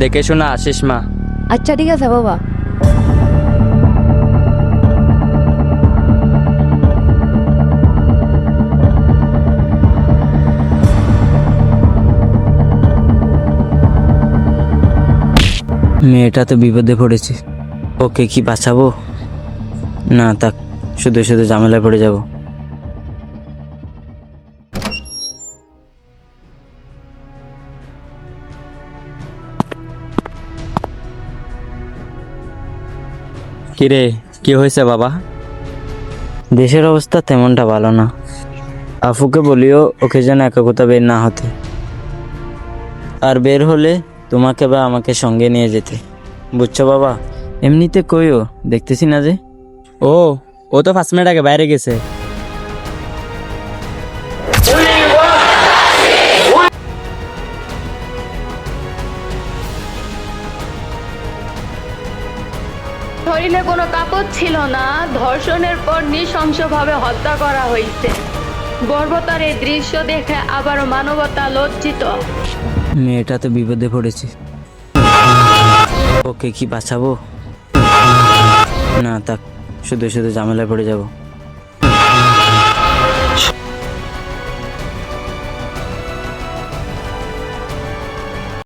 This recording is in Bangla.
দেখে শোনা আসিস মা। আচ্ছা ঠিক আছে বাবা। মেয়েটা তো বিপদে পড়েছে, ওকে কি বাঁচাবো? না থাক, শুধু শুধু ঝামেলায় পড়ে যাব। কিরে, কি হয়েছে বাবা? দেশের অবস্থা তেমনটা ভালো না। আফুকে বলিও ওকে যেন একাকতা বের না হতে, আর বের হলে তোমাকে বা আমাকে সঙ্গে নিয়ে যেতে, বুঝছো বাবা? এমনিতে কইও, দেখতেছি না যে। ও ও তো 5 মিনিট আগে বাইরে গেছে। শরীরে কোনো কাপড় ছিল না, ধর্ষণের পর নৃশংসভাবে হত্যা করা হয়েছে। বর্বরতার এই দৃশ্য দেখে আবারও মানবতা লজ্জিত। মেয়েটা তো বিপদে পড়েছে, ওকে কি বাঁচাবো? না থাক, শুধু শুধু ঝামেলায় পড়ে যাব।